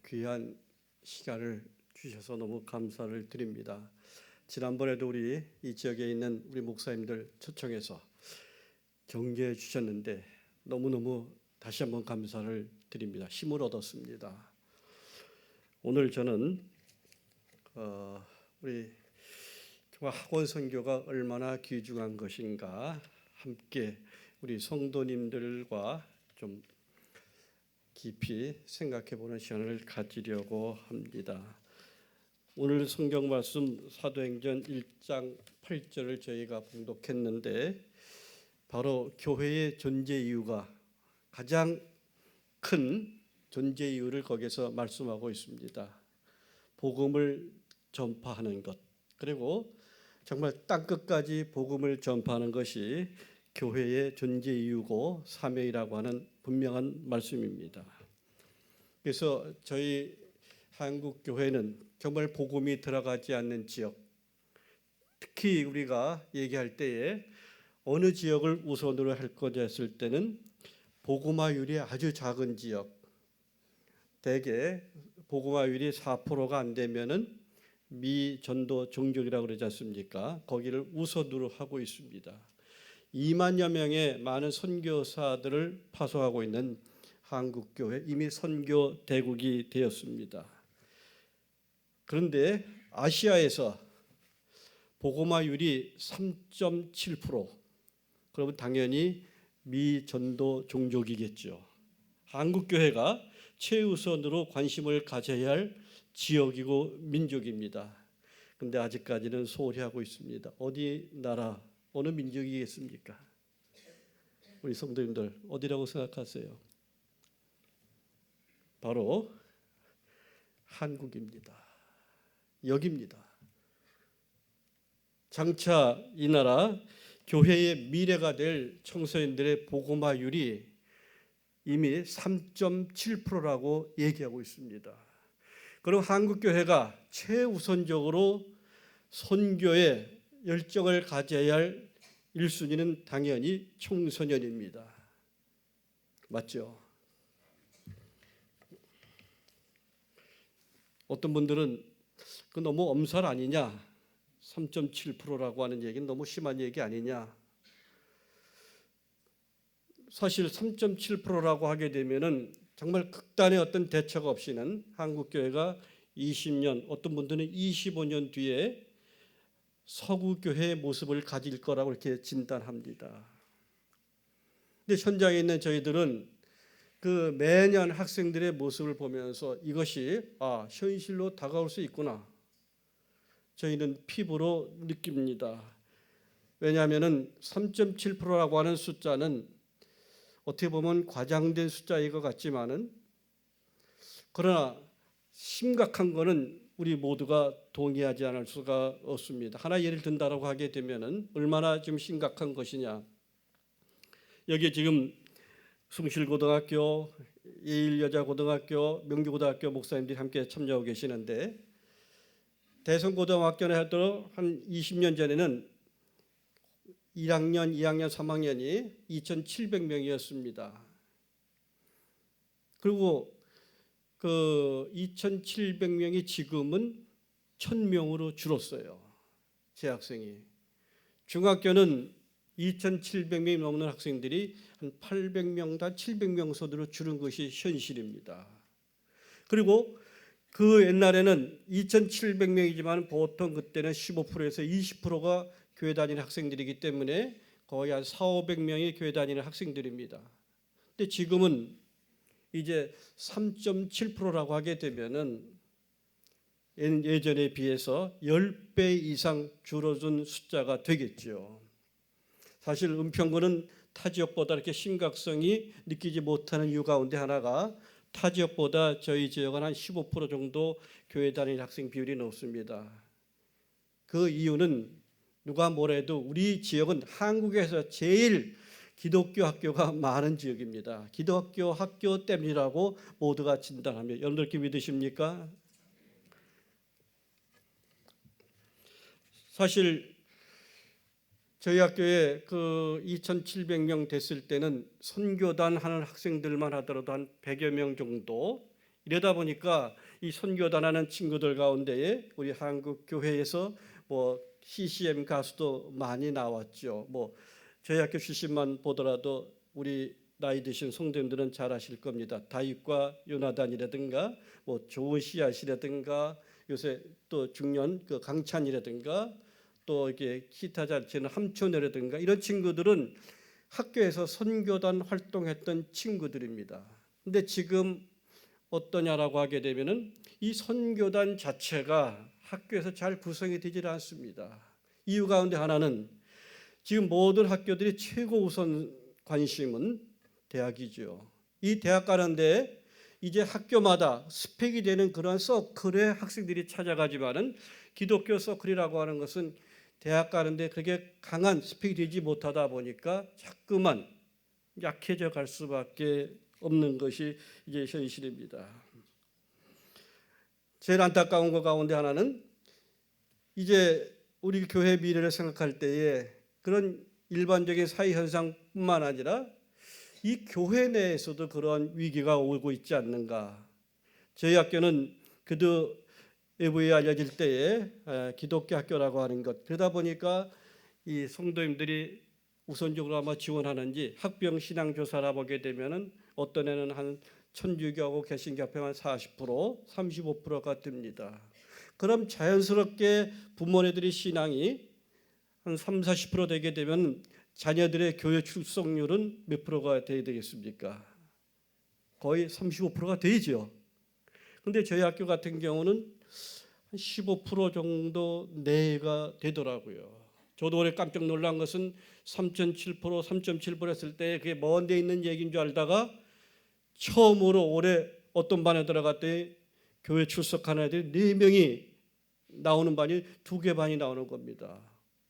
귀한 시간을 주셔서 너무 감사를 드립니다. 지난번에도 우리 이 지역에 있는 우리 목사님들 초청해서 격려해 주셨는데 너무너무 다시 한번 감사를 드립니다. 힘을 얻었습니다. 오늘 저는 우리 학원 선교가 얼마나 귀중한 것인가 함께 우리 성도님들과 좀 깊이 생각해보는 시간을 가지려고 합니다. 오늘 성경 말씀 사도행전 1장 8절을 저희가 봉독했는데 바로 교회의 존재 이유가 가장 큰 존재 이유를 거기서 말씀하고 있습니다. 복음을 전파하는 것, 그리고 정말 땅끝까지 복음을 전파하는 것이 교회의 존재 이유고 사명이라고 하는 분명한 말씀입니다. 그래서 저희 한국 교회는 정말 복음이 들어가지 않는 지역, 특히 우리가 얘기할 때에 어느 지역을 우선으로 할 거냐 했을 때는 복음화율이 아주 작은 지역, 대개 복음화율이 4%가 안 되면은 미전도 종족이라고 그러지 않습니까? 거기를 우선으로 하고 있습니다. 2만여 명의 많은 선교사들을 파송하고 있는 한국교회, 이미 선교 대국이 되었습니다. 그런데 아시아에서 복음화율이 3.7%, 그러면 당연히 미전도 종족이겠죠. 한국교회가 최우선으로 관심을 가져야 할 지역이고 민족입니다. 그런데 아직까지는 소홀히 하고 있습니다. 어디 나라, 어느 민족이겠습니까? 우리 성도님들 어디라고 생각하세요? 바로 한국입니다. 여기입니다. 장차 이 나라 교회의 미래가 될 청소년들의 복음화율이 이미 3.7%라고 얘기하고 있습니다. 그럼 한국교회가 최우선적으로 선교에 열정을 가져야 할 1순위는 당연히 청소년입니다. 맞죠? 어떤 분들은 그 너무 엄살 아니냐, 3.7%라고 하는 얘기는 너무 심한 얘기 아니냐. 사실 3.7%라고 하게 되면은 정말 극단의 어떤 대처가 없이는 한국교회가 20년, 어떤 분들은 25년 뒤에 서구교회의 모습을 가질 거라고 이렇게 진단합니다. 근데 현장에 있는 저희들은 그 매년 학생들의 모습을 보면서 이것이 현실로 다가올 수 있구나. 저희는 피부로 느낍니다. 왜냐하면 3.7%라고 하는 숫자는 어떻게 보면 과장된 숫자인 것 같지만은, 그러나 심각한 거는 우리 모두가 동의하지 않을 수가 없습니다. 하나 예를 든다라고 하게 되면은 얼마나 좀 심각한 것이냐. 여기 지금 숭실고등학교, 예일여자고등학교, 명주고등학교 목사님들이 함께 참여하고 계시는데, 대성고등학교는 해도 한 20년 전에는 1학년, 2학년, 3학년이 2,700명이었습니다. 그리고 그 2,700명이 지금은 1,000명으로 줄었어요. 재학생이. 중학교는 2,700명이 넘는 학생들이 한 800명당 700명 선으로 줄은 것이 현실입니다. 그리고 그 옛날에는 2,700명이지만 보통 그때는 15%에서 20%가 교회 다니는 학생들이기 때문에 거의 한 400~500명이 교회 다니는 학생들입니다. 근데 지금은 이제 3.7%라고 하게 되면은 예전에 비해서 10배 이상 줄어든 숫자가 되겠죠. 사실 은평구는 타 지역보다 이렇게 심각성이 느끼지 못하는 이유 가운데 하나가 타 지역보다 저희 지역은 한 15% 정도 교회 다니는 학생 비율이 높습니다. 그 이유는 누가 뭐래도 우리 지역은 한국에서 제일 기독교 학교가 많은 지역입니다. 기독교 학교 때문이라고 모두가 진단하며, 여러분들 이렇게 믿으십니까? 사실 저희 학교에 그 2,700명 됐을 때는 선교단 하는 학생들만 하더라도 한 100여 명 정도 이러다 보니까 이 선교단하는 친구들 가운데에 우리 한국 교회에서 뭐 CCM 가수도 많이 나왔죠. 뭐 저희 학교 출신만 보더라도 우리 나이 드신 성도님들은 잘 아실 겁니다. 다윗과 요나단이라든가 뭐 좋은 씨앗이라든가 요새 또 중년 그 강찬이라든가 또 이게 기타 잘 치는 함촌이라든가 이런 친구들은 학교에서 선교단 활동했던 친구들입니다. 근데 지금 어떠냐라고 하게 되면은 이 선교단 자체가 학교에서 잘 구성이 되질 않습니다. 이유 가운데 하나는 지금 모든 학교들이 최고 우선 관심은 대학이죠. 이 대학 가는데 이제 학교마다 스펙이 되는 그런 서클에 학생들이 찾아가지만은 기독교 서클이라고 하는 것은 대학 가는데 그게 강한 스펙이 되지 못하다 보니까 자꾸만 약해져 갈 수밖에 없는 것이 이제 현실입니다. 제일 안타까운 것 가운데 하나는 이제 우리 교회 미래를 생각할 때에 그런 일반적인 사회 현상뿐만 아니라 이 교회 내에서도 그런 위기가 오고 있지 않는가. 저희 학교는 그도 외부에 알려질 때에 기독교 학교라고 하는 것, 그러다 보니까 이 성도님들이 우선적으로 아마 지원하는지 학병 신앙 조사를 보게 되면은 어떤 애는 한 천주교하고 개신교 합하면 40%, 35%가 됩니다. 그럼 자연스럽게 부모님들이 신앙이 한 3, 40% 되게 되면 자녀들의 교회 출석률은 몇 프로가 돼야 되겠습니까? 거의 35%가 되죠. 그런데 저희 학교 같은 경우는 한 15% 정도 내가 되더라고요. 저도 올해 깜짝 놀란 것은 3.7%, 3.7% 했을 때 그게 먼 데 있는 얘기인 줄 알다가 처음으로 올해 어떤 반에 들어갔더니 교회 출석하는 애들이 4명이 나오는 반이 2개 반이 나오는 겁니다.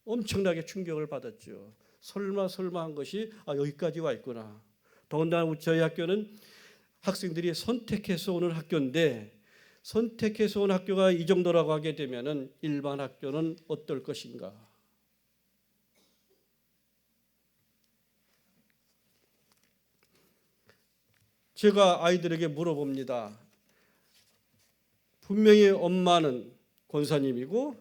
엄청나게 충격을 받았죠. 설마 한 것이 여기까지 와 있구나. 더군다나 저희 학교는 학생들이 선택해서 오는 학교인데 선택해서 온 학교가 이 정도라고 하게 되면은 일반 학교는 어떨 것인가? 제가 아이들에게 물어봅니다. 분명히 엄마는 권사님이고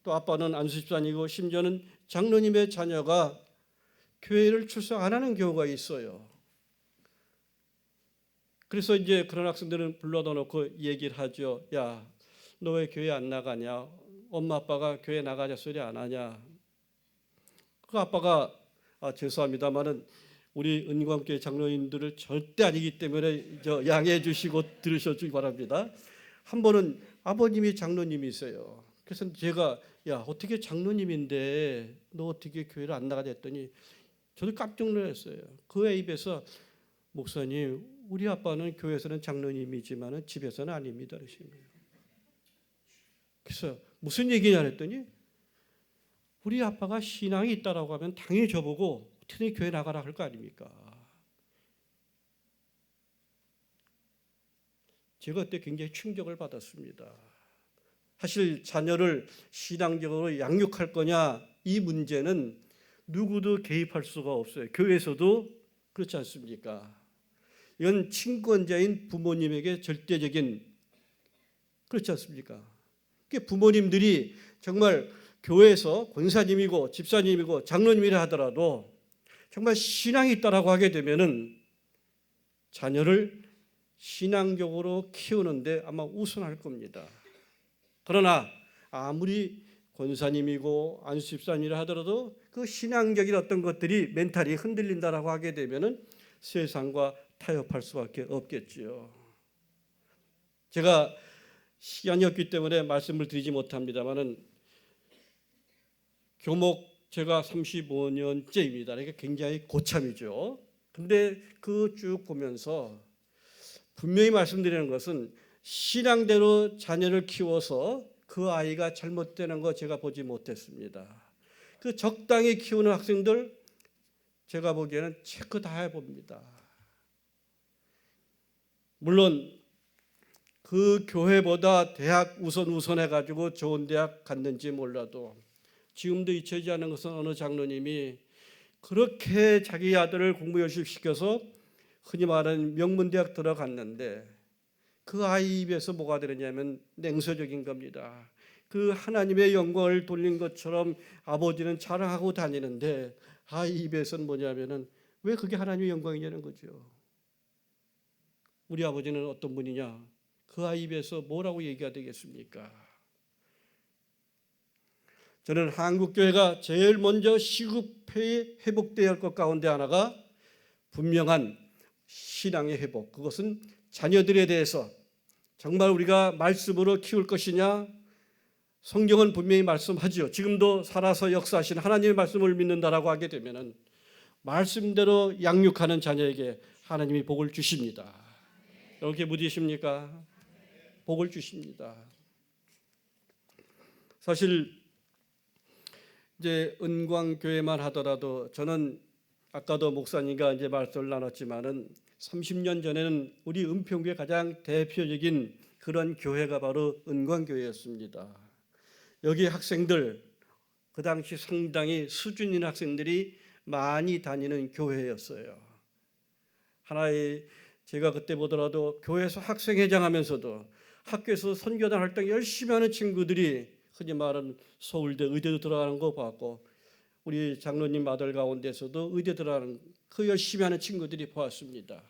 또 아빠는 안수집사님이고 심지어는 장로님의 자녀가 교회를 출석 안 하는 경우가 있어요. 그래서 이제 그런 학생들은 불러다 놓고 얘기를 하죠. 야, 너 왜 교회 안 나가냐? 엄마 아빠가 교회 나가자 소리 안 하냐? 그 아빠가 죄송합니다만은 우리 은광교회 장로님들을 절대 아니기 때문에 양해해 주시고 들으셔 주기 바랍니다. 한 번은 아버님이 장로님이세요. 그래서 제가 야, 어떻게 장로님인데 너 어떻게 교회를 안 나가냐 했더니 저도 깜짝 놀랐어요. 그 입에서 목사님, 우리 아빠는 교회에서는 장로님이지만 집에서는 아닙니다. 그래서 무슨 얘기냐 했더니 우리 아빠가 신앙이 있다라고 하면 당연히 저보고 어떻게 교회 나가라 할 거 아닙니까? 제가 그때 굉장히 충격을 받았습니다. 사실 자녀를 신앙적으로 양육할 거냐 이 문제는 누구도 개입할 수가 없어요. 교회에서도 그렇지 않습니까? 이건 친권자인 부모님에게 절대적인 그렇지 않습니까? 부모님들이 정말 교회에서 권사님이고 집사님이고 장로님이라 하더라도 정말 신앙이 있다라고 하게 되면은 자녀를 신앙적으로 키우는데 아마 우선할 겁니다. 그러나 아무리 권사님이고 안수집사님이라 하더라도 그 신앙적인 어떤 것들이 멘탈이 흔들린다라고 하게 되면은 세상과 타협할 수밖에 없겠지요. 제가 시간이 없기 때문에 말씀을 드리지 못합니다만은 교목 제가 35년째입니다. 이게 굉장히 고참이죠. 근데 그 쭉 보면서 분명히 말씀드리는 것은 신앙대로 자녀를 키워서 그 아이가 잘못되는 거 제가 보지 못했습니다. 그 적당히 키우는 학생들 제가 보기에는 체크 다 해봅니다. 물론 그 교회보다 대학 우선해가지고 좋은 대학 갔는지 몰라도 지금도 잊혀지지 않는 것은 어느 장로님이 그렇게 자기 아들을 공부 열심히 시켜서 흔히 말하는 명문대학 들어갔는데 그 아이 입에서 뭐가 들었냐면 냉소적인 겁니다. 그 하나님의 영광을 돌린 것처럼 아버지는 자랑하고 다니는데 아이 입에서는 뭐냐면은 왜 그게 하나님의 영광이냐는 거죠. 우리 아버지는 어떤 분이냐? 그 아이 입에서 뭐라고 얘기가 되겠습니까? 저는 한국교회가 제일 먼저 시급히 회복되어야 할 것 가운데 하나가 분명한 신앙의 회복. 그것은 자녀들에 대해서 정말 우리가 말씀으로 키울 것이냐? 성경은 분명히 말씀하죠. 지금도 살아서 역사하신 하나님의 말씀을 믿는다라고 하게 되면은 말씀대로 양육하는 자녀에게 하나님이 복을 주십니다. 이렇게 믿으십니까? 복을 주십니다. 사실 이제 은광교회만 하더라도 저는 아까도 목사님과 이제 말씀을 나눴지만은 30년 전에는 우리 은평구의 가장 대표적인 그런 교회가 바로 은광교회였습니다. 여기 학생들 그 당시 상당히 수준 있는 학생들이 많이 다니는 교회였어요. 하나의 제가 그때 보더라도 교회에서 학생회장 하면서도 학교에서 선교단 활동 열심히 하는 친구들이 흔히 말하는 서울대 의대도 들어가는 거 봤고 우리 장로님 아들 가운데서도 의대 들어가는 그 열심히 하는 친구들이 보았습니다.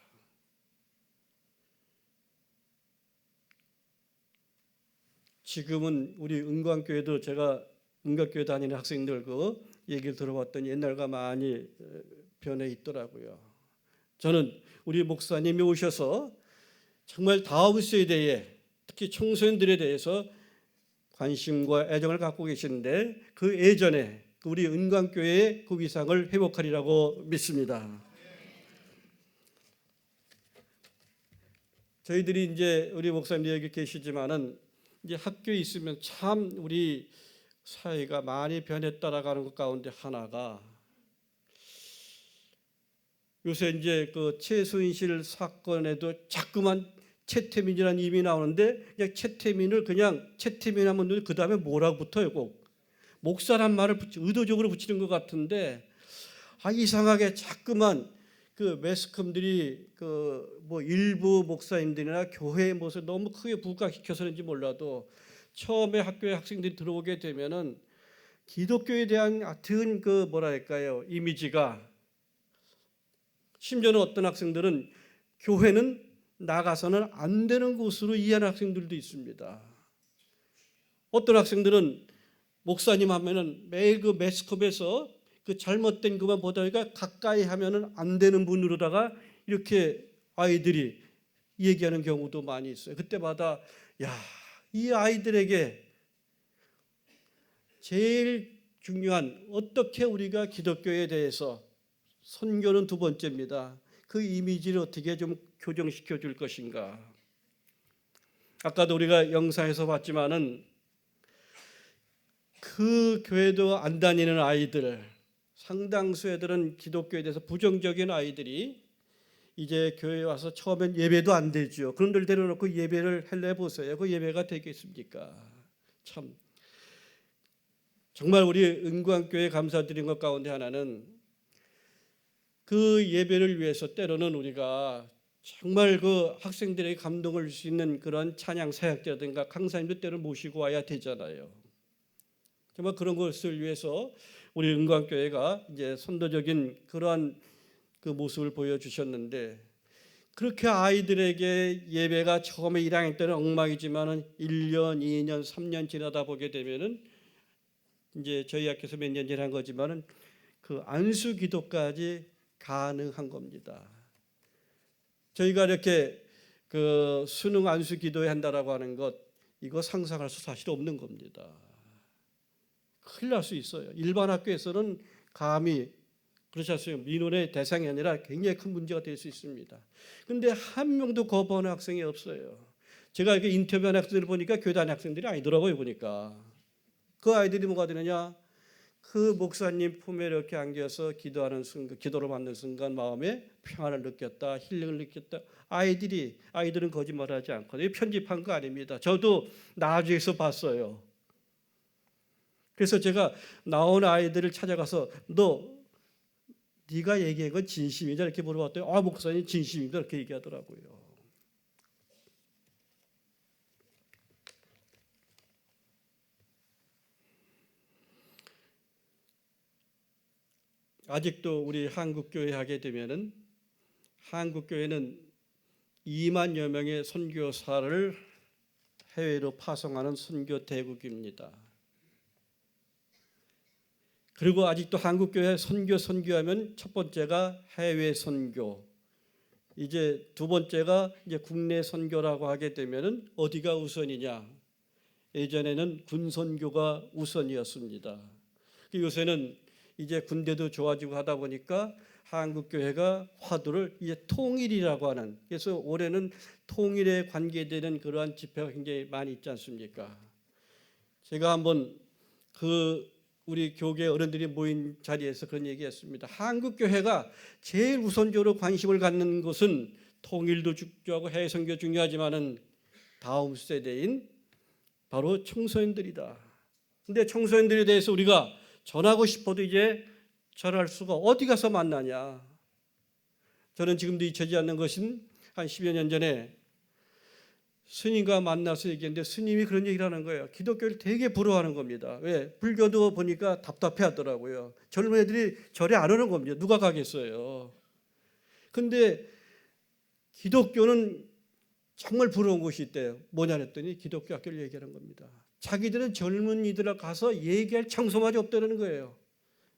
지금은 우리 은광교회도 제가 은광교회 다니는 학생들 그 얘기를 들어봤더니 옛날과 많이 변해 있더라고요. 저는 우리 목사님이 오셔서 정말 다음 세대에 특히 청소년들에 대해서 관심과 애정을 갖고 계시는데 그 예전에 우리 은광교회의 그 위상을 회복하리라고 믿습니다. 저희들이 이제 우리 목사님도 여기 계시지만은 이제 학교에 있으면 참 우리 사회가 많이 변했다라는 것 가운데 하나가 요새 이제 그 최순실 사건에도 자꾸만 최태민이라는 이름이 나오는데 그냥 최태민을 그냥 최태민 하면 그 다음에 뭐라고 붙어요. 꼭 목사란 말을 의도적으로 붙이는 것 같은데 이상하게 자꾸만 그 매스컴들이 그 뭐 일부 목사님들이나 교회의 모습을 너무 크게 부각시켜서는지 몰라도 처음에 학교에 학생들이 들어오게 되면은 기독교에 대한 같은 그 뭐랄까요 이미지가 심지어는 어떤 학생들은 교회는 나가서는 안 되는 곳으로 이해하는 학생들도 있습니다. 어떤 학생들은 목사님 하면은 매일 그 매스컴에서 그 잘못된 것만 보다 보니까 가까이 하면은 안 되는 분으로다가 이렇게 아이들이 얘기하는 경우도 많이 있어요. 그때마다 이 아이들에게 제일 중요한 어떻게 우리가 기독교에 대해서 선교는 두 번째입니다. 그 이미지를 어떻게 좀 교정시켜 줄 것인가. 아까도 우리가 영상에서 봤지만은 그 교회도 안 다니는 아이들, 상당수 애들은 기독교에 대해서 부정적인 아이들이 이제 교회에 와서 처음엔 예배도 안 되죠. 그런들 데려놓고 예배를 할래 보세요. 그 예배가 되겠습니까? 참 정말 우리 은광교회 감사드린 것 가운데 하나는 그 예배를 위해서 때로는 우리가 정말 그 학생들에게 감동을 줄 수 있는 그런 찬양 사역자라든가 강사님도 때로는 모시고 와야 되잖아요. 정말 그런 것을 위해서 우리 은광교회가 이제 선도적인 그러한 그 모습을 보여주셨는데 그렇게 아이들에게 예배가 처음에 1학년 때는 엉망이지만은 1년, 2년, 3년 지나다 보게 되면은 이제 저희 학교에서 몇 년 지난 거지만은 그 안수 기도까지 가능한 겁니다. 저희가 이렇게 그 수능 안수 기도회 한다라고 하는 것 이거 상상할 수 사실 없는 겁니다. 큰일 날 수 있어요. 일반 학교에서는 감히 그렇지 않습니까? 민원의 대상이 아니라 굉장히 큰 문제가 될 수 있습니다. 그런데 한 명도 거부하는 학생이 없어요. 제가 이렇게 인터뷰한 학생들을 보니까 교회 다니는 학생들이 아니더라고요. 보니까 그 아이들이 뭐가 되느냐? 그 목사님 품에 이렇게 안겨서 기도하는 순간, 기도를 받는 순간 마음에 평안을 느꼈다, 힐링을 느꼈다. 아이들은 거짓말하지 않거든요. 편집한 거 아닙니다. 저도 나주에서 봤어요. 그래서 제가 나온 아이들을 찾아가서 네가 얘기한 건 진심이냐 이렇게 물어봤더니 목사님 진심입니다 이렇게 얘기하더라고요. 아직도 우리 한국교회 하게 되면은 한국교회는 2만여 명의 선교사를 해외로 파송하는 선교 대국입니다. 그리고 아직도 한국교회 선교하면 첫 번째가 해외 선교, 이제 두 번째가 이제 국내 선교라고 하게 되면은 어디가 우선이냐? 예전에는 군 선교가 우선이었습니다. 요새는 이제 군대도 좋아지고 하다 보니까 한국교회가 화두를 이제 통일이라고 하는, 그래서 올해는 통일에 관계되는 그러한 집회가 굉장히 많이 있지 않습니까? 제가 한번 우리 교계 어른들이 모인 자리에서 그런 얘기했습니다. 한국교회가 제일 우선적으로 관심을 갖는 것은 통일도 중요하고 해외 선교 중요하지만은 다음 세대인 바로 청소년들이다. 근데 청소년들에 대해서 우리가 전하고 싶어도 이제 전할 수가, 어디 가서 만나냐. 저는 지금도 잊혀지지 않는 것은 한 10여 년 전에 스님과 만나서 얘기했는데 스님이 그런 얘기를 하는 거예요. 기독교를 되게 부러워하는 겁니다. 왜? 불교도 보니까 답답해 하더라고요. 젊은 애들이 절에 안 오는 겁니다. 누가 가겠어요. 근데 기독교는 정말 부러운 곳이 있대요. 뭐냐 했더니 기독교 학교를 얘기하는 겁니다. 자기들은 젊은이들 가서 얘기할 장소마저 없다는 거예요.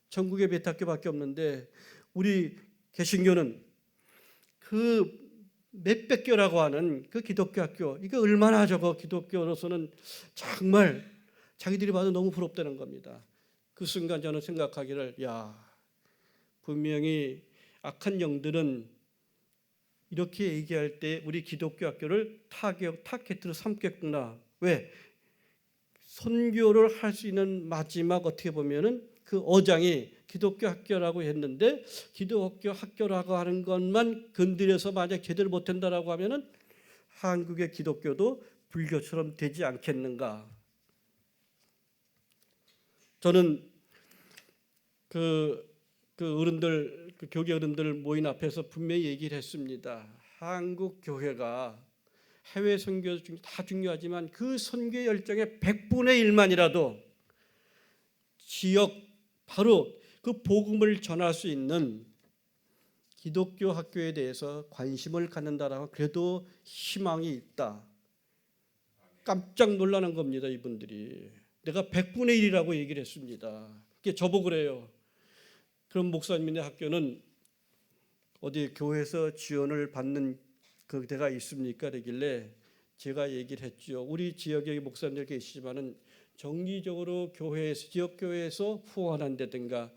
전국에 몇 학교밖에 없는데 우리 개신교는 그 몇백 교라고 하는 그 기독교 학교, 이게 얼마나 저거 기독교로서는 정말 자기들이 봐도 너무 부럽다는 겁니다. 그 순간 저는 생각하기를, 야, 분명히 악한 영들은 이렇게 얘기할 때 우리 기독교 학교를 타겟으로 삼겠구나. 왜? 선교를 할 수 있는 마지막, 어떻게 보면은 그 어장이 기독교 학교라고 했는데 기독교 학교라고 하는 것만 건드려서 만약 제대로 못한다라고 하면은 한국의 기독교도 불교처럼 되지 않겠는가. 저는 그 어른들, 그 교계 어른들 모인 앞에서 분명히 얘기를 했습니다. 한국 교회가 해외 선교 다 중요하지만 그 선교 열정의 100분의 1만이라도 지역, 바로 그 복음을 전할 수 있는 기독교 학교에 대해서 관심을 갖는다라고, 그래도 희망이 있다. 깜짝 놀라는 겁니다. 이분들이. 내가 100분의 1이라고 얘기를 했습니다. 그게 저보고 그래요. 그럼 목사님네 학교는 어디 교회에서 지원을 받는 그 데가 있습니까? 그러길래 제가 얘기를 했죠. 우리 지역에 목사님들 계시지만은 정기적으로 교회에서, 지역 교회에서 후원한다든가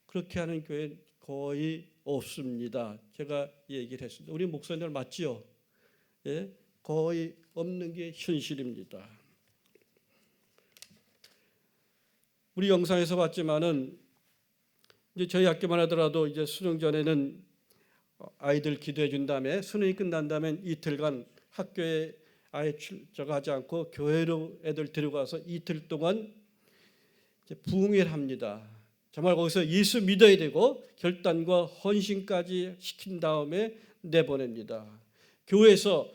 그렇게 하는 교회 거의 없습니다. 제가 얘기를 했습니다. 우리 목사님들 맞지요? 예? 거의 없는 게 현실입니다. 우리 영상에서 봤지만은 이제 저희 학교만 하더라도 이제 수능 전에는 아이들 기도해 준 다음에 수능이 끝난 다음에 이틀간 학교에 아예 출석하지 않고 교회로 애들 데려가서 이틀 동안 이제 부흥회를 합니다. 정말 거기서 예수 믿어야 되고 결단과 헌신까지 시킨 다음에 내보냅니다. 교회에서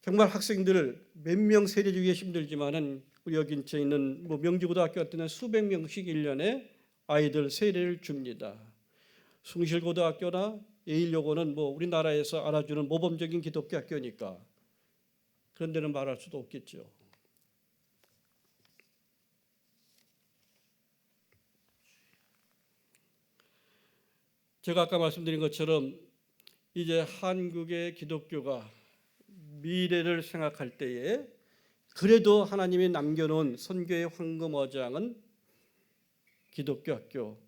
정말 학생들을 몇 명 세려주기 힘들지만은 우리 여기 근처에 있는 명지고등학교 같은 데는 수백 명씩 1년에 아이들 세례를 줍니다. 숭실고등학교나 예일여고는 우리나라에서 알아주는 모범적인 기독교 학교니까 그런 데는 말할 수도 없겠죠. 제가 아까 말씀드린 것처럼 이제 한국의 기독교가 미래를 생각할 때에 그래도 하나님이 남겨놓은 선교의 황금어장은 기독교 학교,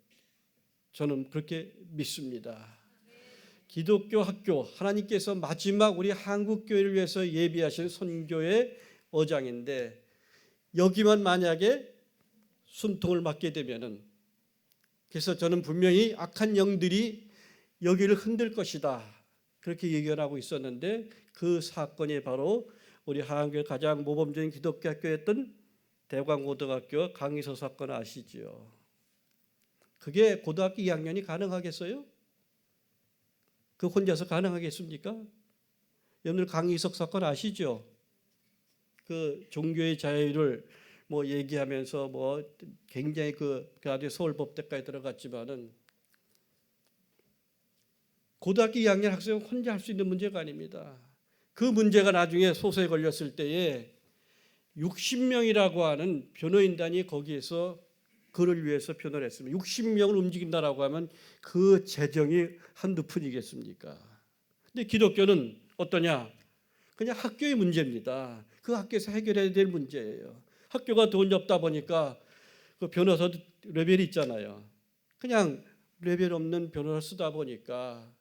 저는 그렇게 믿습니다. 기독교 학교, 하나님께서 마지막 우리 한국 교회를 위해서 예비하신 선교의 어장인데 여기만 만약에 숨통을 맞게 되면은, 그래서 저는 분명히 악한 영들이 여기를 흔들 것이다 그렇게 예견하고 있었는데 그 사건이 바로 우리 한국의 가장 모범적인 기독교 학교였던 대광고등학교 강의서 사건 아시죠? 그게 고등학교 2학년이 가능하겠어요? 그 혼자서 가능하겠습니까? 여러분들 강희석 사건 아시죠? 그 종교의 자유를 얘기하면서 굉장히 그 아주 서울법대까지 들어갔지만은 고등학교 2학년 학생은 혼자 할 수 있는 문제가 아닙니다. 그 문제가 나중에 소송에 걸렸을 때에 60명이라고 하는 변호인단이 거기에서 그를 위해서 변호를 했습니다. 60명을 움직인다라고 하면 그 재정이 한두 푼이겠습니까? 근데 기독교는 어떠냐? 그냥 학교의 문제입니다. 그 학교에서 해결해야 될 문제예요. 학교가 돈이 없다 보니까 그 변호사 레벨이 있잖아요. 그냥 레벨 없는 변호사 쓰다 보니까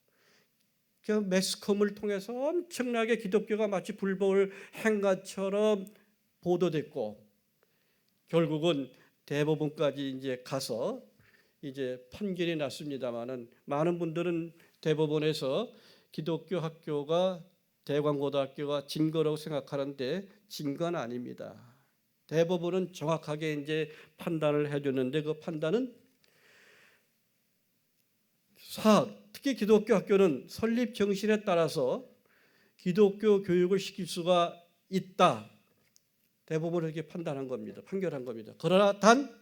그냥 매스컴을 통해서 엄청나게 기독교가 마치 불법을 행가처럼 보도됐고 결국은 대법원까지 이제 가서 이제 판결이 났습니다만은 많은 분들은 대법원에서 기독교 학교가 대광고등학교가 진 거라고 생각하는데 진 건 아닙니다. 대법원은 정확하게 이제 판단을 해줬는데 그 판단은 특히 기독교 학교는 설립 정신에 따라서 기독교 교육을 시킬 수가 있다. 대법원은 이렇게 판단한 겁니다. 판결한 겁니다. 그러나 단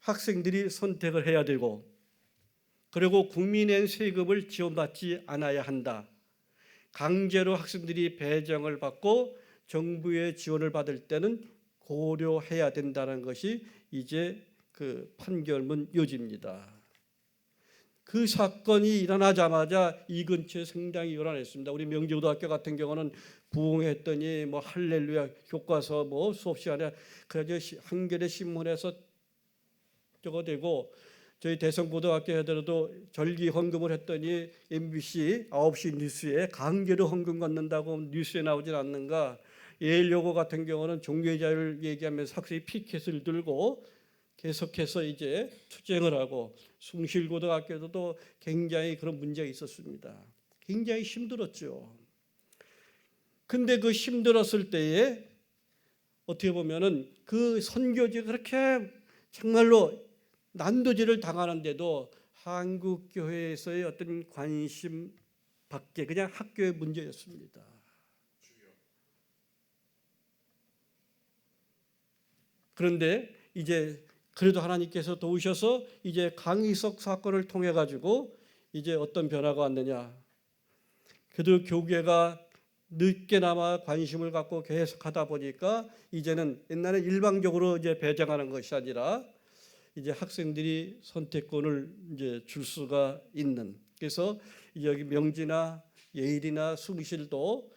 학생들이 선택을 해야 되고 그리고 국민의 세금을 지원받지 않아야 한다. 강제로 학생들이 배정을 받고 정부의 지원을 받을 때는 고려해야 된다는 것이 이제 그 판결문 요지입니다. 그 사건이 일어나자마자 이 근처에 상당히 요란했습니다. 우리 명지고등학교 같은 경우는 부흥했더니 뭐 할렐루야 교과서 뭐 수업 시간에 그래서 한겨레 신문에서 저거 되고 저희 대성고등학교 하더라도 절기 헌금을 했더니 MBC 9시 뉴스에 강제로 헌금 받는다고 뉴스에 나오질 않는가. 예일여고 같은 경우는 종교의 자유를 얘기하면서 학생이 피켓을 들고 계속해서 이제 투쟁을 하고 숭실고등학교도 굉장히 그런 문제가 있었습니다. 굉장히 힘들었죠. 근데 그 힘들었을 때에 어떻게 보면은 그 선교지가 그렇게 정말로 난도질을 당하는데도 한국 교회에서의 어떤 관심 밖에 그냥 학교의 문제였습니다. 그런데 이제 그래도 하나님께서 도우셔서 이제 강희석 사건을 통해 가지고 이제 어떤 변화가 왔느냐. 그래도 교계가 늦게나마 관심을 갖고 계속하다 보니까 이제는 옛날에 일방적으로 이제 배정하는 것이 아니라 이제 학생들이 선택권을 이제 줄 수가 있는. 그래서 여기 명지나 예일이나 숭실도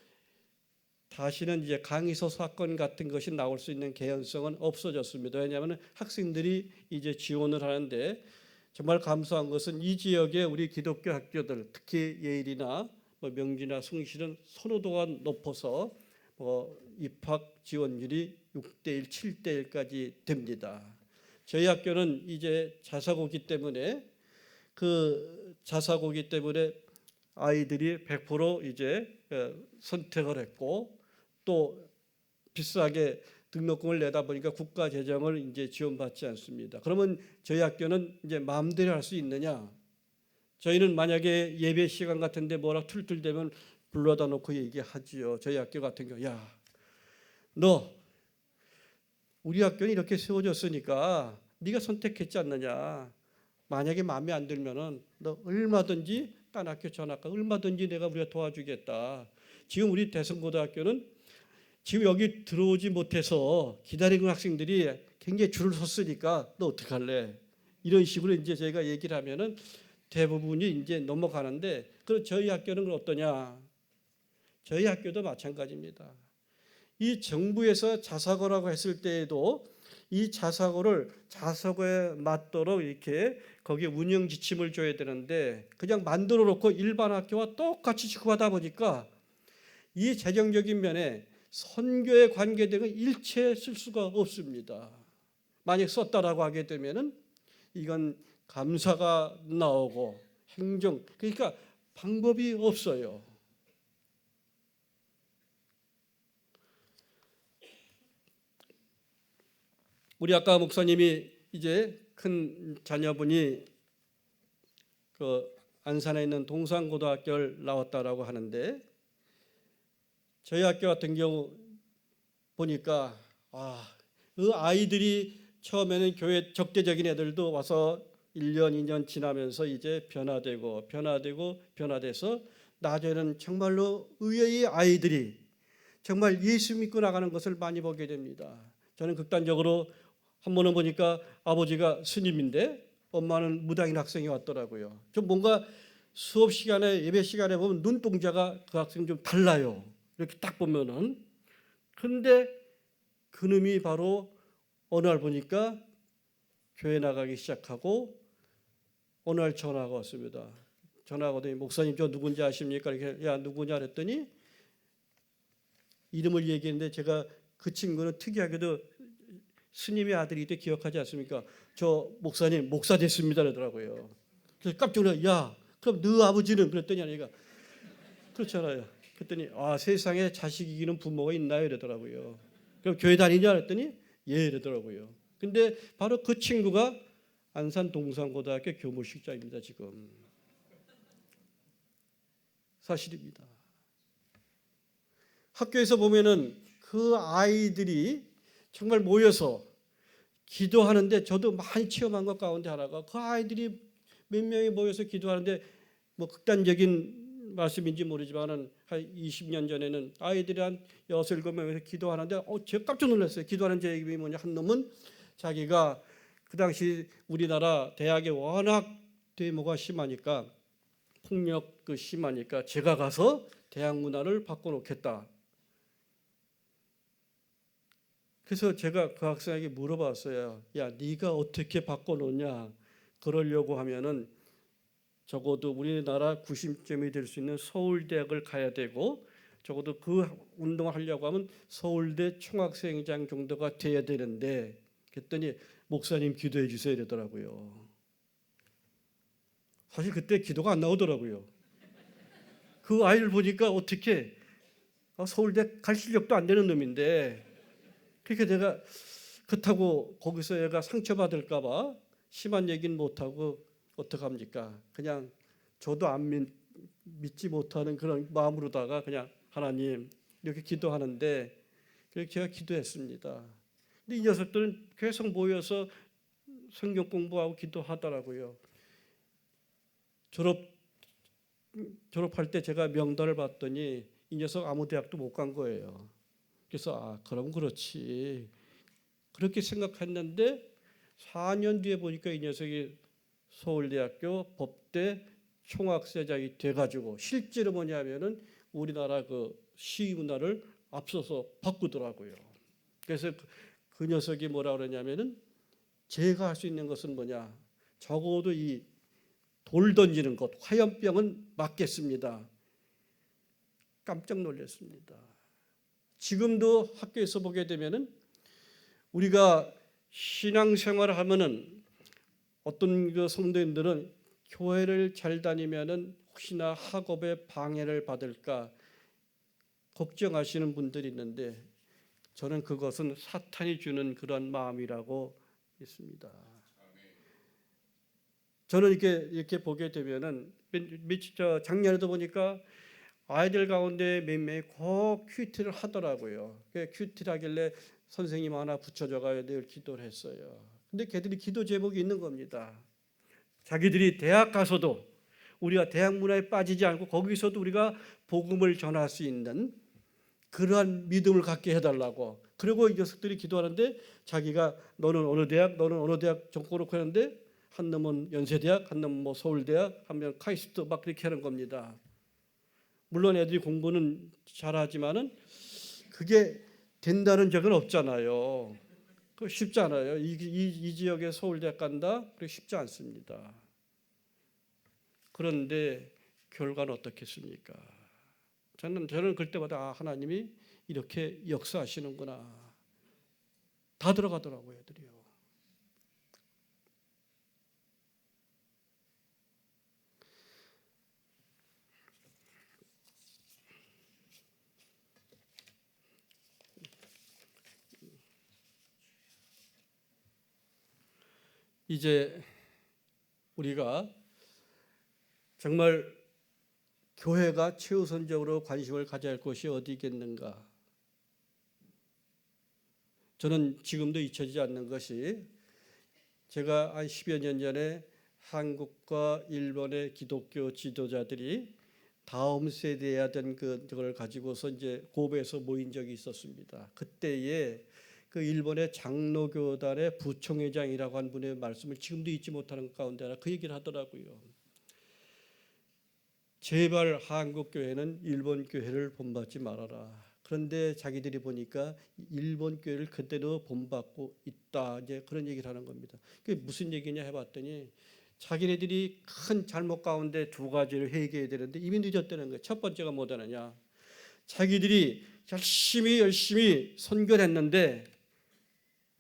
다시는 이제 강의서 사건 같은 것이 나올 수 있는 개연성은 없어졌습니다. 왜냐하면 학생들이 이제 지원을 하는데 정말 감사한 것은 이 지역의 우리 기독교 학교들 특히 예일이나 명지나 숭실은 선호도가 높아서 입학 지원율이 6대1, 7대1까지 됩니다. 저희 학교는 이제 자사고기 때문에 아이들이 100% 이제 선택을 했고 또 비싸게 등록금을 내다 보니까 국가 재정을 이제 지원받지 않습니다. 그러면 저희 학교는 이제 마음대로 할 수 있느냐? 저희는 만약에 예배 시간 같은데 뭐라 툴툴대면 불러다 놓고 얘기하지요. 저희 학교 같은 경우 야, 너 우리 학교는 이렇게 세워졌으니까 네가 선택했지 않느냐. 만약에 마음에 안 들면은 너 얼마든지 딴 학교 전학가 얼마든지 내가 우리가 도와주겠다. 지금 우리 대성고등학교는 지금 여기 들어오지 못해서 기다리는 학생들이 굉장히 줄을 섰으니까 너 어떡할래? 이런 식으로 이제 저희가 얘기를 하면은 대부분이 이제 넘어가는데 그럼 저희 학교는 어떠냐? 저희 학교도 마찬가지입니다. 이 정부에서 자사고라고 했을 때에도 이 자사고에 맞도록 이렇게 거기에 운영 지침을 줘야 되는데 그냥 만들어 놓고 일반 학교와 똑같이 취급하다 보니까 이 재정적인 면에 선교에 관계되는 일체 쓸 수가 없습니다. 만약 썼다라고 하게 되면은 이건 감사가 나오고 행정 그러니까 방법이 없어요. 우리 아까 목사님이 이제 큰 자녀분이 그 안산에 있는 동산고등학교를 나왔다라고 하는데 저희 학교 같은 경우 보니까 그 아이들이 처음에는 교회 적대적인 애들도 와서 1년, 2년 지나면서 이제 변화돼서 나중에는 정말로 의외의 아이들이 정말 예수 믿고 나가는 것을 많이 보게 됩니다. 저는 극단적으로 한 번은 보니까 아버지가 스님인데 엄마는 무당인 학생이 왔더라고요. 좀 뭔가 수업 시간에 예배 시간에 보면 눈동자가 그 학생 좀 달라요. 이렇게 딱 보면은. 그런데 그놈이 바로 어느 날 보니까 교회 나가기 시작하고 어느 날 전화가 왔습니다. 전화가 오더니 목사님 저 누군지 아십니까? 이렇게 야 누구냐 그랬더니 이름을 얘기했는데 제가 그 친구는 특이하게도 스님의 아들이 때 기억하지 않습니까? 저 목사님 목사 됐습니다 그러더라고요. 그래서 깜짝 놀라 야 그럼 너 아버지는 그랬더니 아니가 그렇잖아요. 그랬더니 아 세상에 자식 이기는 부모가 있나요 이러더라고요. 그럼 교회 다니냐 그랬더니 예 이러더라고요. 근데 바로 그 친구가 안산 동산고등학교 교무실장입니다 지금. 사실입니다. 학교에서 보면은 그 아이들이 정말 모여서 기도하는데 저도 많이 체험한 것 가운데 하나가 그 아이들이 몇 명이 모여서 기도하는데 뭐 극단적인 말씀인지 모르지만은 한 20년 전에는 아이들이 한 6, 7명에서 기도하는데 제가 깜짝 놀랐어요. 기도하는 제 얘기 뭐냐 한 놈은 자기가 그 당시 우리나라 대학에 워낙 데모가 심하니까 폭력 심하니까 제가 가서 대학 문화를 바꿔놓겠다. 그래서 제가 그 학생에게 물어봤어요. 야, 네가 어떻게 바꿔놓냐? 그러려고 하면은 적어도 우리나라 구심점이 될 수 있는 서울대학을 가야 되고 적어도 그 운동을 하려고 하면 서울대 총학생회장 정도가 돼야 되는데 그랬더니 목사님 기도해 주세요 이러더라고요. 사실 그때 기도가 안 나오더라고요. 그 아이를 보니까 어떻게 서울대 갈 실력도 안 되는 놈인데 그러니까 내가 그렇다고 거기서 얘가 상처받을까 봐 심한 얘기는 못하고 어떡합니까? 그냥 저도 안 믿지 못하는 그런 마음으로다가 그냥 하나님 이렇게 기도하는데 그렇게 제가 기도했습니다. 근데 이 녀석들은 계속 모여서 성경 공부하고 기도하더라고요. 졸업할 때 제가 명단을 봤더니 이 녀석 아무 대학도 못 간 거예요. 그래서 그럼 그렇지 그렇게 생각했는데 4년 뒤에 보니까 이 녀석이 서울대학교 법대 총학생회장이 돼가지고 실제로 뭐냐면은 우리나라 그 시위 문화를 앞서서 바꾸더라고요. 그래서 그 녀석이 뭐라 그러냐면은 제가 할 수 있는 것은 뭐냐 적어도 이 돌 던지는 것 화염병은 막겠습니다. 깜짝 놀랐습니다. 지금도 학교에서 보게 되면은 우리가 신앙생활을 하면은 어떤 그 성도님들은 교회를 잘 다니면은 혹시나 학업에 방해를 받을까 걱정하시는 분들이 있는데 저는 그것은 사탄이 주는 그런 마음이라고 믿습니다. 저는 이렇게 보게 되면은 작년에도 보니까 아이들 가운데 몇 명이 꼭 큐티를 하더라고요. 큐티를 하길래 선생님 하나 붙여줘가지고 늘 기도를 했어요. 근데 걔들이 기도 제목이 있는 겁니다. 자기들이 대학 가서도 우리가 대학 문화에 빠지지 않고 거기서도 우리가 복음을 전할 수 있는 그러한 믿음을 갖게 해달라고. 그리고 이 녀석들이 기도하는데 자기가 너는 어느 대학 정고놓고 하는데 한 놈은 연세대학, 한 놈은 뭐 서울대학, 한 명 카이스트 막 그렇게 하는 겁니다. 물론 애들이 공부는 잘하지만은 그게 된다는 적은 없잖아요. 그 쉽지 않아요. 이 지역에 서울대학 간다? 그게 쉽지 않습니다. 그런데 결과는 어떻겠습니까? 저는 그럴 때마다 하나님이 이렇게 역사하시는구나. 다 들어가더라고요, 애들이요. 이제 우리가 정말 교회가 최우선적으로 관심을 가져야 할 곳이 어디겠는가? 저는 지금도 잊혀지지 않는 것이 제가 한 10여 년 전에 한국과 일본의 기독교 지도자들이 다음 세대에 대한 그걸 가지고서 이제 고베에서 모인 적이 있었습니다. 그때에 그 일본의 장로교단의 부총회장이라고 한 분의 말씀을 지금도 잊지 못하는 가운데 하나 그 얘기를 하더라고요. 제발 한국 교회는 일본 교회를 본받지 말아라. 그런데 자기들이 보니까 일본 교회를 그대로 본받고 있다. 이제 그런 얘기를 하는 겁니다. 그게 무슨 얘기냐 해봤더니 자기네들이 큰 잘못 가운데 두 가지를 회개해야 되는데 이미 늦었다는 거예요. 첫 번째가 뭐냐냐? 자기들이 열심히 선교를 했는데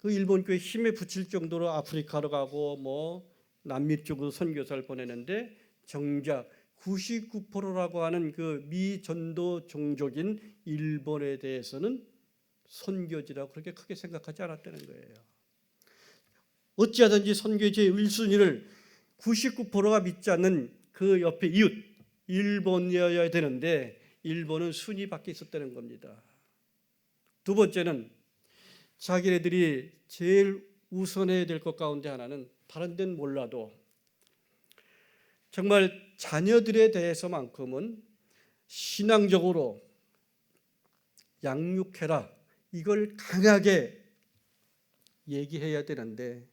그 일본 교회 힘에 붙일 정도로 아프리카로 가고 뭐 남미 쪽으로 선교사를 보내는데 정작 99%라고 하는 그 미전도 종족인 일본에 대해서는 선교지라고 그렇게 크게 생각하지 않았다는 거예요. 어찌하든지 선교지의 1순위를 99%가 믿지 않는 그 옆에 이웃 일본이어야 되는데 일본은 순위 밖에 있었다는 겁니다. 두 번째는 자기네들이 제일 우선해야 될 것 가운데 하나는 다른 데는 몰라도 정말 자녀들에 대해서만큼은 신앙적으로 양육해라 이걸 강하게 얘기해야 되는데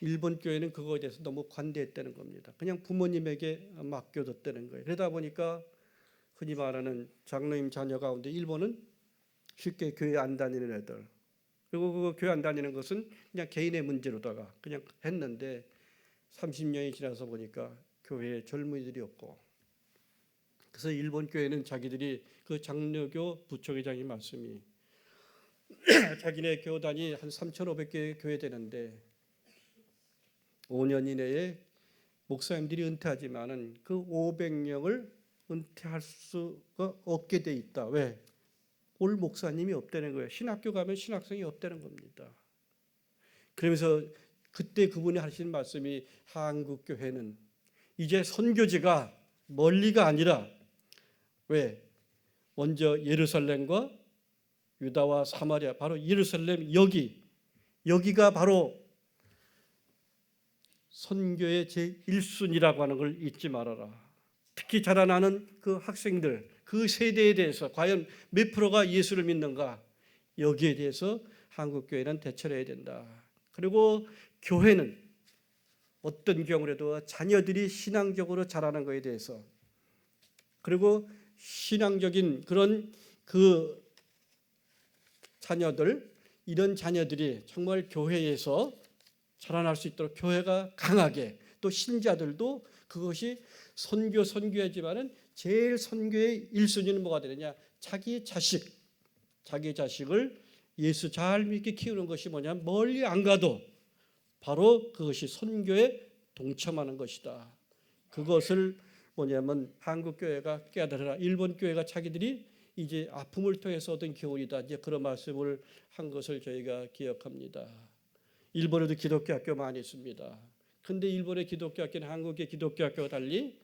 일본 교회는 그거에 대해서 너무 관대했다는 겁니다. 그냥 부모님에게 맡겨뒀다는 거예요. 그러다 보니까 흔히 말하는 장로님 자녀 가운데 일본은 쉽게 교회 안 다니는 애들 그리고 그 교회 안 다니는 것은 그냥 개인의 문제로다가 그냥 했는데 30년이 지나서 보니까 교회에 젊은이들이 없고 그래서 일본 교회는 자기들이 그 장로교 부총회장의 말씀이 자기네 교단이 한 3,500개 교회 되는데 5년 이내에 목사님들이 은퇴하지만은 그 500명을 은퇴할 수가 없게 돼 있다. 왜? 올 목사님이 없다는 거예요. 신학교 가면 신학생이 없다는 겁니다. 그러면서 그때 그분이 하신 말씀이 한국 교회는 이제 선교지가 멀리가 아니라 왜? 먼저 예루살렘과 유다와 사마리아 바로 예루살렘 여기가 바로 선교의 제1순위라고 하는 걸 잊지 말아라. 특히 자라나는 그 학생들 그 세대에 대해서 과연 몇 프로가 예수를 믿는가 여기에 대해서 한국교회는 대처를 해야 된다. 그리고 교회는 어떤 경우라도 자녀들이 신앙적으로 자라는 것에 대해서 그리고 신앙적인 그런 그 자녀들 이런 자녀들이 정말 교회에서 자라날 수 있도록 교회가 강하게 또 신자들도 그것이 선교하지만은 제일 선교의 1순위는 뭐가 되느냐 자기 자식을 예수 잘 믿게 키우는 것이 뭐냐면 멀리 안 가도 바로 그것이 선교에 동참하는 것이다. 그것을 뭐냐면 한국 교회가 깨달으라. 일본 교회가 자기들이 이제 아픔을 통해서 얻은 교훈이다. 이제 그런 말씀을 한 것을 저희가 기억합니다. 일본에도 기독교 학교 많이 있습니다. 근데 일본의 기독교 학교는 한국의 기독교 학교와 달리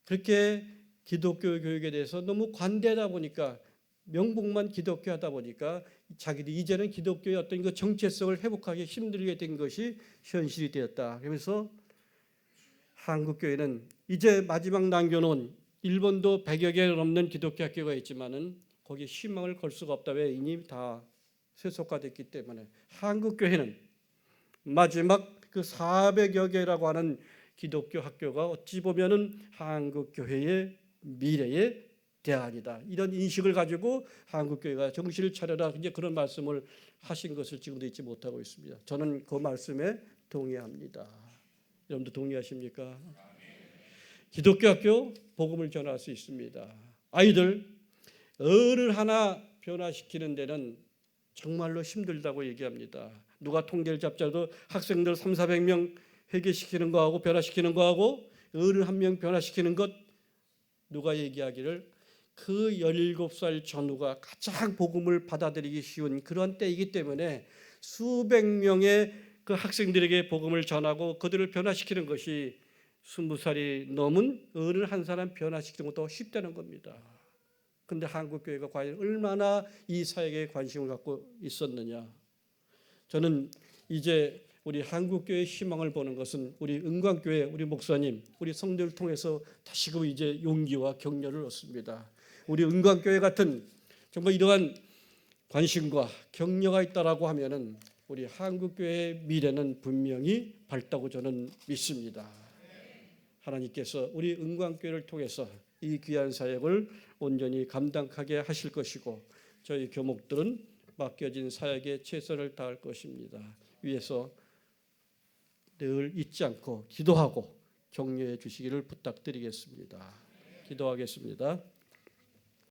그렇게 기독교 교육에 대해서 너무 관대하다 보니까 명복만 기독교 하다 보니까 자기들이 이제는 기독교의 어떤 그 정체성을 회복하기 힘들게 된 것이 현실이 되었다. 그래서 한국 교회는 이제 마지막 남겨놓은 일본도 100여 개 넘는 기독교 학교가 있지만은 거기에 희망을 걸 수가 없다. 왜? 이미 다 세속화됐기 때문에 한국 교회는 마지막 그 400여 개라고 하는 기독교 학교가 어찌 보면은 한국 교회의 미래의 대안이다. 이런 인식을 가지고 한국 교회가 정신을 차려라. 이제 그런 말씀을 하신 것을 지금도 잊지 못하고 있습니다. 저는 그 말씀에 동의합니다. 여러분도 동의하십니까? 기독교 학교 복음을 전할 수 있습니다. 아이들 어를 하나 변화시키는 데는 정말로 힘들다고 얘기합니다. 누가 통계를 잡자도 학생들 3,400명 회개시키는 거하고 변화시키는 거하고 어른 한 명 변화시키는 것 누가 얘기하기를 그 17살 전후가 가장 복음을 받아들이기 쉬운 그런 때이기 때문에 수백 명의 그 학생들에게 복음을 전하고 그들을 변화시키는 것이 20살이 넘은 어른 한 사람 변화시키는 것도 쉽다는 겁니다. 그런데 한국교회가 과연 얼마나 이 사역에 관심을 갖고 있었느냐. 저는 이제 우리 한국교회의 희망을 보는 것은 우리 은광교회 우리 목사님 우리 성도를 통해서 다시금 이제 용기와 격려를 얻습니다. 우리 은광교회 같은 정말 이러한 관심과 격려가 있다라고 하면은 우리 한국교회의 미래는 분명히 밝다고 저는 믿습니다. 하나님께서 우리 은광교회를 통해서 이 귀한 사역을 온전히 감당하게 하실 것이고 저희 교목들은 맡겨진 사역에 최선을 다할 것입니다. 위에서 늘 잊지 않고 기도하고 격려해 주시기를 부탁드리겠습니다. 기도하겠습니다.